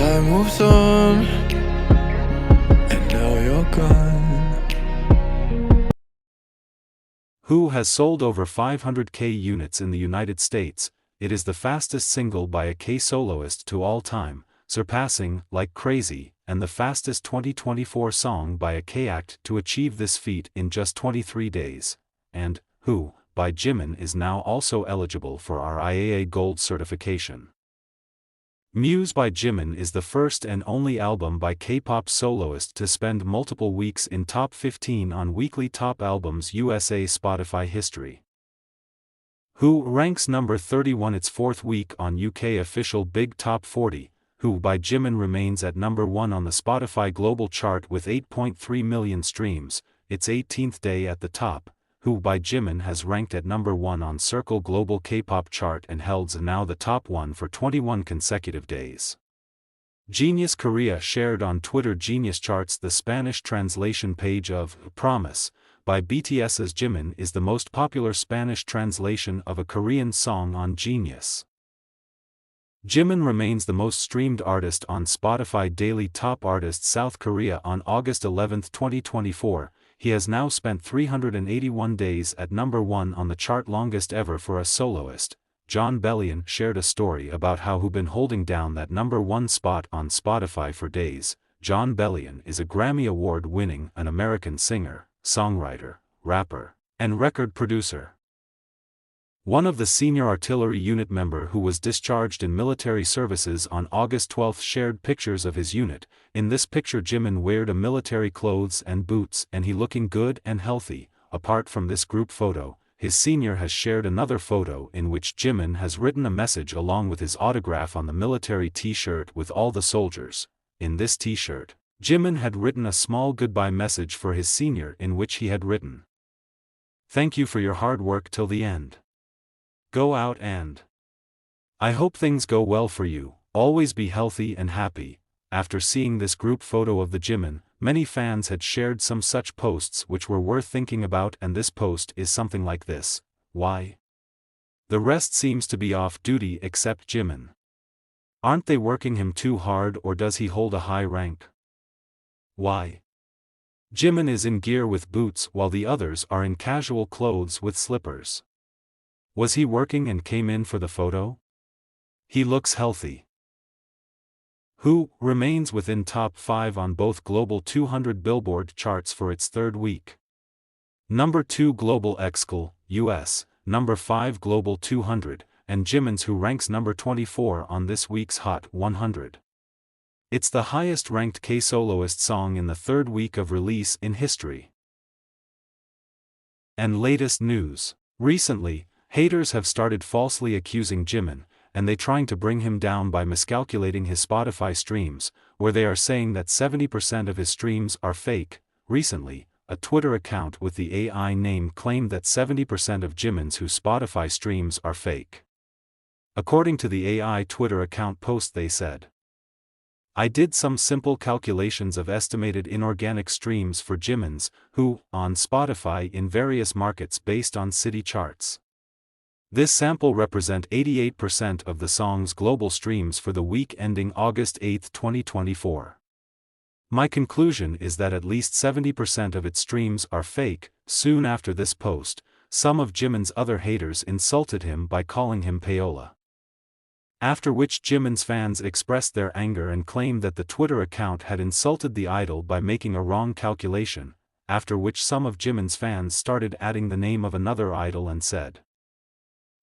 Time moves on, and now you're gone. Who has sold over 500K units in the United States. It is the fastest single by a K soloist to all time, surpassing Like Crazy, and the fastest 2024 song by a K act to achieve this feat in just 23 days. And Who, by Jimin, is now also eligible for RIAA Gold certification. Muse by Jimin is the first and only album by K-pop soloist to spend multiple weeks in top 15 on Weekly Top Albums USA Spotify history. Who ranks number 31 its fourth week on UK official Big Top 40. Who by Jimin remains at number 1 on the Spotify Global Chart with 8.3 million streams, its 18th day at the top. Who by Jimin has ranked at number 1 on Circle Global K-pop chart and held now the top 1 for 21 consecutive days. Genius Korea shared on Twitter. Genius Charts, the Spanish translation page of Promise by BTS's Jimin, is the most popular Spanish translation of a Korean song on Genius. Jimin remains the most streamed artist on Spotify Daily Top Artists South Korea on August 11, 2024. He has now spent 381 days at number 1 on the chart, longest ever for a soloist. Jon Bellion shared a story about how who been holding down that number 1 spot on Spotify for days. Jon Bellion is a Grammy Award-winning an American singer, songwriter, rapper, and record producer. One of the senior artillery unit member who was discharged in military services on August 12 shared pictures of his unit. In this picture Jimin weared a military clothes and boots and he looking good and healthy. Apart from this group photo, his senior has shared another photo in which Jimin has written a message along with his autograph on the military t-shirt with all the soldiers. In this t-shirt, Jimin had written a small goodbye message for his senior in which he had written, "Thank you for your hard work till the end. Go out and I hope things go well for you, always be healthy and happy." After seeing this group photo of the Jimin, many fans had shared some such posts which were worth thinking about, and this post is something like this: why? The rest seems to be off duty except Jimin. Aren't they working him too hard, or does he hold a high rank? Why? Jimin is in gear with boots while the others are in casual clothes with slippers. Was he working and came in for the photo? He looks healthy. Who remains within top 5 on both Global 200 Billboard charts for its third week. Number 2 Global Excl. US, number 5 Global 200, and Jimin's Who ranks number 24 on this week's Hot 100. It's the highest ranked K-soloist song in the third week of release in history. And latest news. Recently, haters have started falsely accusing Jimin, and they trying to bring him down by miscalculating his Spotify streams, where they are saying that 70% of his streams are fake. Recently, a Twitter account with the AI name claimed that 70% of Jimin's Who Spotify streams are fake. According to the AI Twitter account post, they said, "I did some simple calculations of estimated inorganic streams for Jimin's Who on Spotify in various markets based on city charts. This sample represent 88% of the song's global streams for the week ending August 8, 2024. My conclusion is that at least 70% of its streams are fake." Soon after this post, some of Jimin's other haters insulted him by calling him payola. After which Jimin's fans expressed their anger and claimed that the Twitter account had insulted the idol by making a wrong calculation, after which some of Jimin's fans started adding the name of another idol and said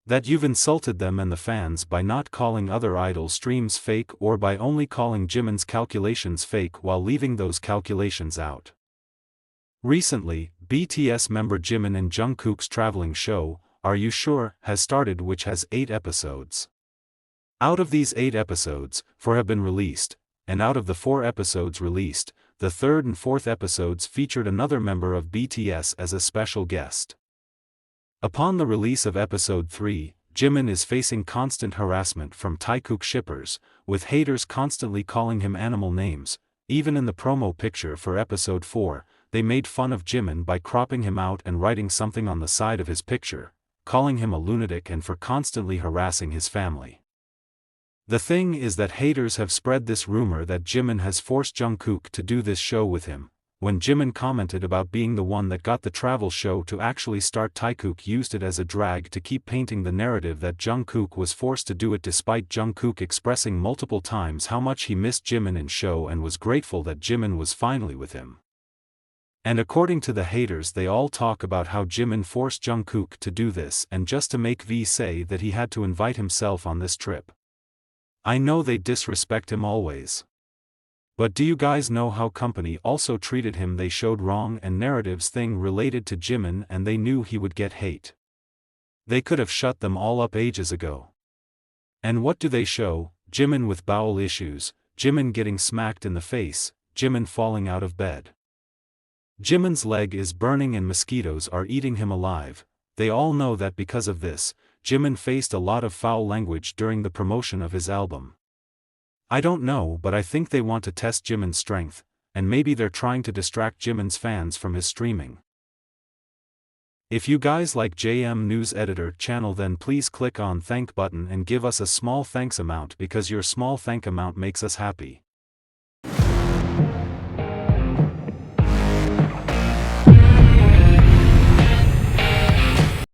that you've insulted them and the fans by not calling other idol streams fake or by only calling Jimin's calculations fake while leaving those calculations out. Recently, BTS member Jimin and Jungkook's traveling show, Are You Sure, has started, which has 8 episodes. Out of these 8 episodes, 4 have been released, and out of the 4 episodes released, the 3rd and 4th episodes featured another member of BTS as a special guest. Upon the release of episode 3, Jimin is facing constant harassment from Taekook shippers, with haters constantly calling him animal names. Even in the promo picture for episode 4, they made fun of Jimin by cropping him out and writing something on the side of his picture, calling him a lunatic and for constantly harassing his family. The thing is that haters have spread this rumor that Jimin has forced Jungkook to do this show with him. When Jimin commented about being the one that got the travel show to actually start, Taekook used it as a drag to keep painting the narrative that Jungkook was forced to do it, despite Jungkook expressing multiple times how much he missed Jimin in show and was grateful that Jimin was finally with him. And according to the haters, they all talk about how Jimin forced Jungkook to do this and just to make V say that he had to invite himself on this trip. I know they disrespect him always. But do you guys know how company also treated him? They showed wrong and narratives thing related to Jimin and they knew he would get hate. They could have shut them all up ages ago. And what do they show? Jimin with bowel issues, Jimin getting smacked in the face, Jimin falling out of bed. Jimin's leg is burning and mosquitoes are eating him alive. They all know that because of this, Jimin faced a lot of foul language during the promotion of his album. I don't know, but I think they want to test Jimin's strength, and maybe they're trying to distract Jimin's fans from his streaming. If you guys like JM News Editor channel, then please click on thank button and give us a small thanks amount, because your small thank amount makes us happy.